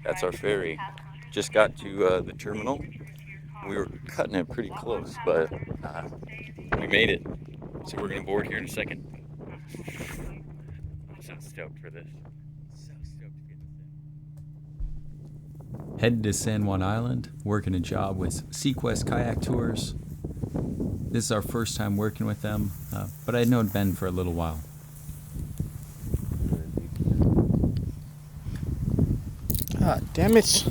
That's our ferry. Just got to the terminal. We were cutting it pretty close, but we made it. So we're gonna board here in a second. I'm so stoked for this. So stoked to get this in. Headed to San Juan Island, working a job with SeaQuest Kayak Tours. This is our first time working with them, but I'd known Ben for a little while. God damn it.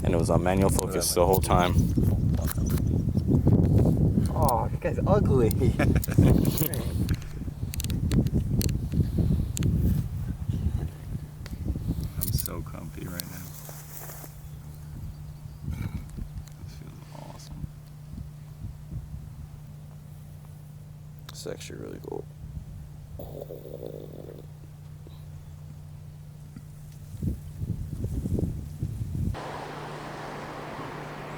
And it was on manual focus the whole time. Oh, that guy's ugly. I'm so comfy right now. This feels awesome. It's actually really cool.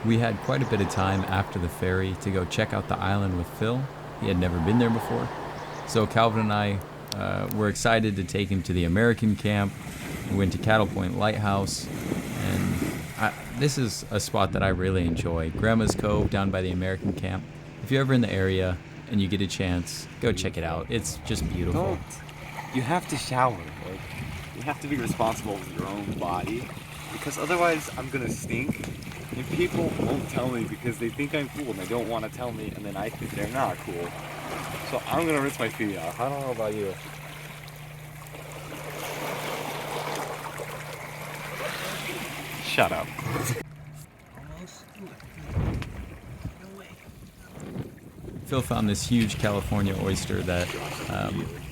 We had quite a bit of time after the ferry to go check out the island with Phil. He had never been there before. So Calvin and I were excited to take him to the American camp. We went to Cattle Point Lighthouse, and this is a spot that I really enjoy. Grandma's Cove down by the American camp. If you're ever in the area and you get a chance, go check it out. It's just beautiful. Don't. You have to shower. Like, you have to be responsible with your own body, because otherwise I'm gonna stink. And people won't tell me because they think I'm cool and they don't want to tell me, and then I think they're not cool. So I'm gonna rinse my feet off. I don't know about you. Shut up. Phil found this huge California oyster that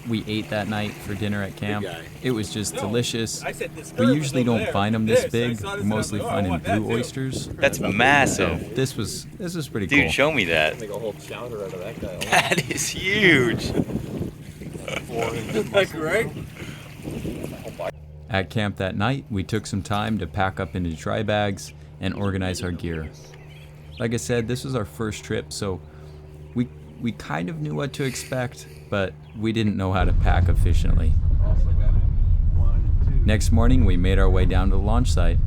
we ate that night for dinner at camp. It was just delicious. We usually don't find them this big. We mostly find them blue oysters. That's massive. So this was pretty cool. Dude, show me that. Make a whole chowder out of that guy. That is huge. That's right. At camp that night, we took some time to pack up into dry bags and organize our gear. Like I said, this was our first trip, so we kind of knew what to expect, but we didn't know how to pack efficiently. Next morning, we made our way down to the launch site.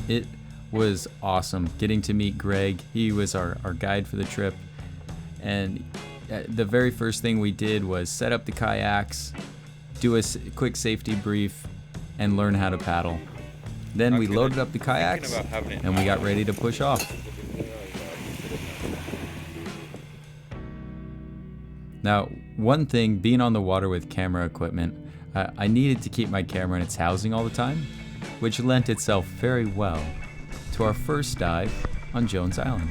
It was awesome getting to meet Greg. He was our guide for the trip. And the very first thing we did was set up the kayaks, do a quick safety brief, and learn how to paddle. Then we loaded up the kayaks and we got ready to push off. Now, one thing, being on the water with camera equipment, I needed to keep my camera in its housing all the time, which lent itself very well to our first dive on Jones Island.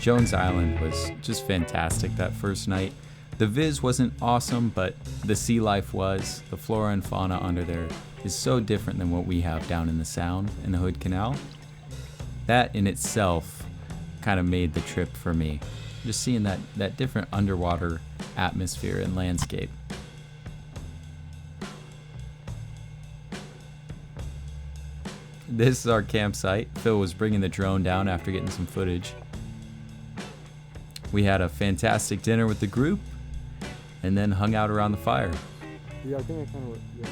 Jones Island was just fantastic that first night. The viz wasn't awesome, but the sea life was. The flora and fauna under there is so different than what we have down in the Sound and the Hood Canal. That in itself kind of made the trip for me. Just seeing that different underwater atmosphere and landscape. This is our campsite. Phil was bringing the drone down after getting some footage. We had a fantastic dinner with the group and then hung out around the fire. Yeah, I think I kind of, yeah.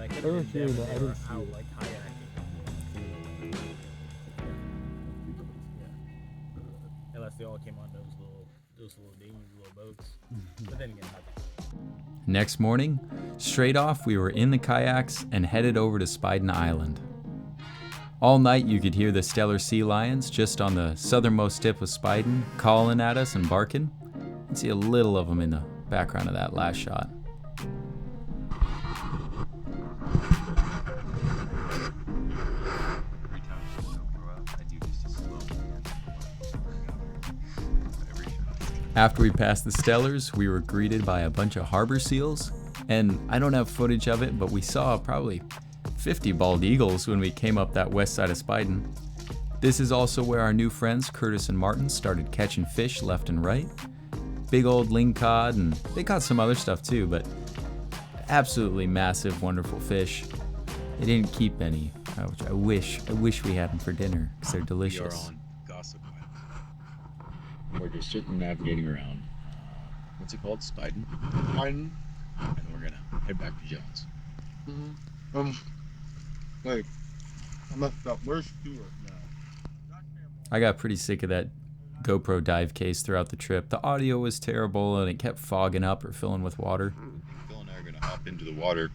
I don't hear that, I don't see it. Like kayaking. Yeah. Unless they all came on those little dinghies, little boats. But then again, not that. Next morning, straight off, we were in the kayaks and headed over to Spiden Island. All night you could hear the stellar sea lions just on the southernmost tip of Spiden calling at us and barking. You can see a little of them in the background of that last shot. After we passed the Stellars, we were greeted by a bunch of harbor seals, and I don't have footage of it, but we saw probably 50 bald eagles when we came up that west side of Spiden. This is also where our new friends Curtis and Martin started catching fish left and right. Big old lingcod, and they caught some other stuff too, but absolutely massive, wonderful fish. They didn't keep any, which I wish we had them for dinner because they're delicious. We are on Gossip Island. We're just sitting navigating around. What's it called? Spiden? Martin. And we're gonna head back to Jones. Wait. I messed up. Where's Stuart now? I got pretty sick of that GoPro dive case throughout the trip. The audio was terrible and it kept fogging up or filling with water. Phil and I are gonna hop into the water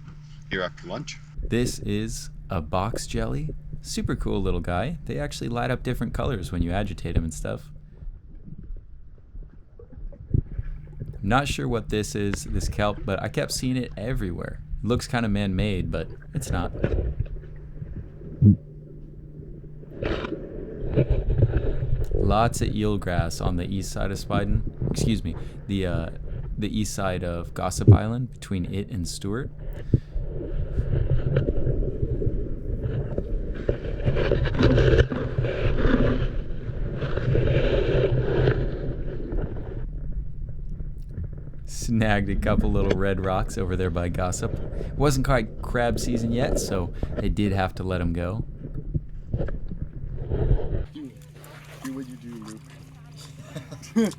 here after lunch. This is a box jelly. Super cool little guy. They actually light up different colors when you agitate them and stuff. Not sure what this is, this kelp, but I kept seeing it everywhere. It looks kind of man-made, but it's not. Lots of eelgrass on the east side of Spiden. Excuse me, the east side of Gossip Island, between it and Stewart. Snagged a couple little red rocks over there by Gossip. It wasn't quite crab season yet, so I did have to let them go. Do what you do, Luke.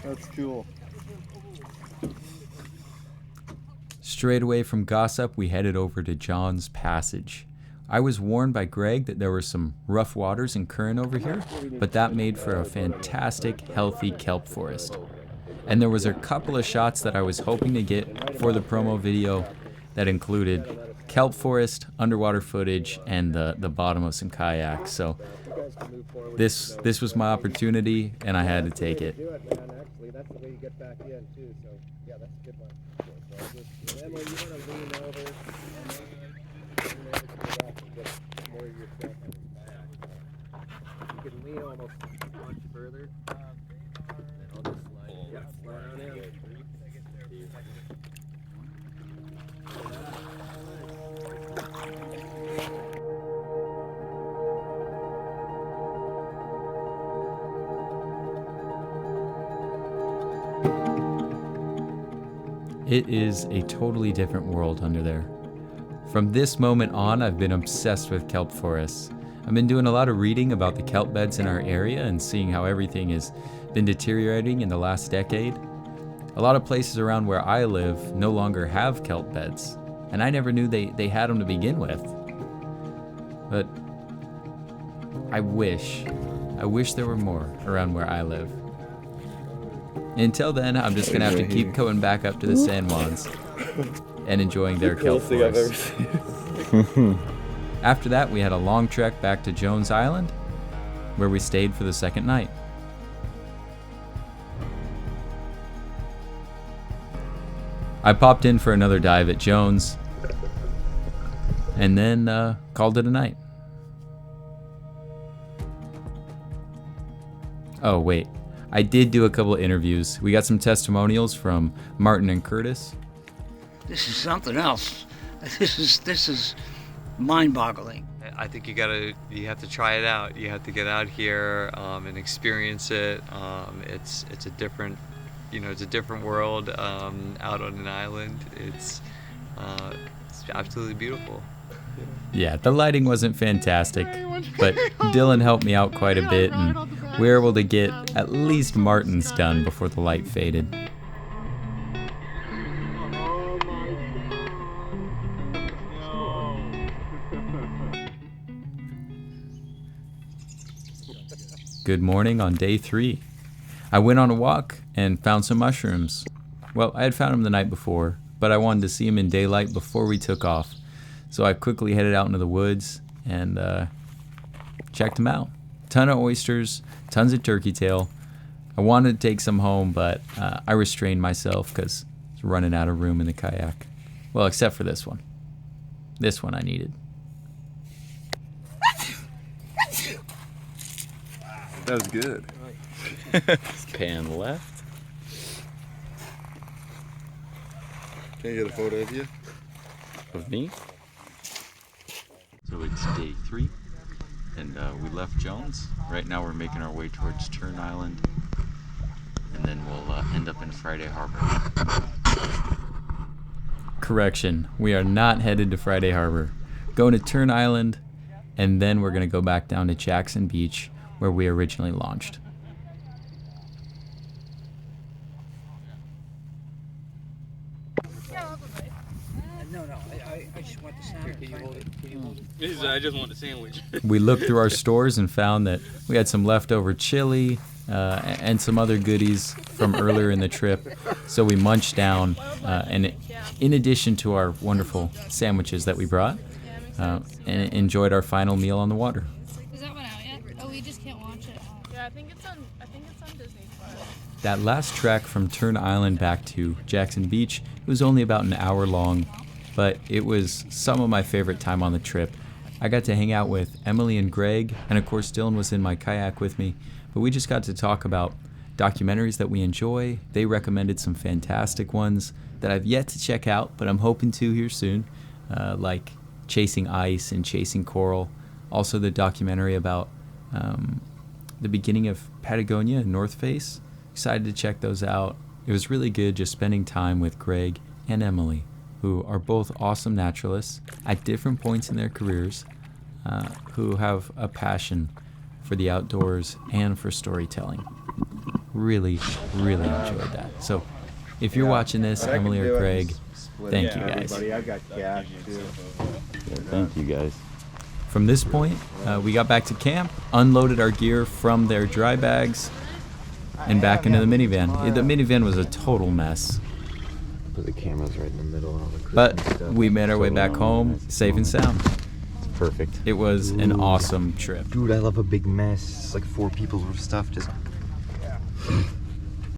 That's cool. Straight away from Gossip, we headed over to John's Passage. I was warned by Greg that there were some rough waters and current over here, but that made for a fantastic, healthy kelp forest. And there was a couple of shots that I was hoping to get for the promo video that included kelp forest, underwater footage, and the bottom of some kayaks. So this was my opportunity, and I had to take it. Actually, that's the way you get back in too. So yeah, that's a good one. So Emily, you want to lean over and get more of yourself on his back. You can lean almost much further. And I'll just slide. Yeah, slide on in. It is a totally different world under there. From this moment on, I've been obsessed with kelp forests. I've been doing a lot of reading about the kelp beds in our area and seeing how everything has been deteriorating in the last decade. A lot of places around where I live no longer have kelp beds, and I never knew they had them to begin with. But I wish there were more around where I live. Until then, I'm just gonna have to keep going back up to the San Juans and enjoying their kelp forests. After that, we had a long trek back to Jones Island, where we stayed for the second night. I popped in for another dive at Jones, and then called it a night. Oh, wait. I did do a couple of interviews. We got some testimonials from Martin and Curtis. This is something else. This is mind-boggling. I think you have to try it out. You have to get out here and experience it. It's a different, it's a different world out on an island. It's absolutely beautiful. Yeah, the lighting wasn't fantastic, but Dylan helped me out quite a bit, and we were able to get at least Martin's done before the light faded. Good morning on day 3. I went on a walk and found some mushrooms. Well, I had found them the night before, but I wanted to see them in daylight before we took off. So I quickly headed out into the woods and checked them out. Ton of oysters, tons of turkey tail. I wanted to take some home, but I restrained myself because I was running out of room in the kayak. Well, except for this one. This one I needed. That was good. Pan left. Can I get a photo of you? Of me? So it's day 3, and we left Jones. Right now we're making our way towards Turn Island, and then we'll end up in Friday Harbor. Correction, we are not headed to Friday Harbor. Going to Turn Island, and then we're going to go back down to Jackson Beach, where we originally launched. No, I just want the salmon. Can you hold it? I just want a sandwich. We looked through our stores and found that we had some leftover chili and some other goodies from earlier in the trip. So we munched down, and in addition to our wonderful sandwiches that we brought, and enjoyed our final meal on the water. Is that one out yet? Oh, we just can't watch it. Yeah, I think it's on Disney Plus. That last trek from Turn Island back to Jackson Beach, it was only about an hour long, but it was some of my favorite time on the trip. I got to hang out with Emily and Greg, and of course Dylan was in my kayak with me, but we just got to talk about documentaries that we enjoy. They recommended some fantastic ones that I've yet to check out, but I'm hoping to here soon, like Chasing Ice and Chasing Coral. Also the documentary about the beginning of Patagonia and North Face. Excited to check those out. It was really good just spending time with Greg and Emily, who are both awesome naturalists at different points in their careers, who have a passion for the outdoors and for storytelling. Really, really enjoyed that. So if you're watching this, Emily or Greg, thank you guys. I got cash too. Thank you guys. From this point, we got back to camp, unloaded our gear from their dry bags, and back into the minivan. The minivan was a total mess. Put the cameras right in the middle. All the But we made our way back home, safe and sound. Perfect. It was an awesome trip. Dude, I love a big mess. It's like 4 people's worth of stuff. Just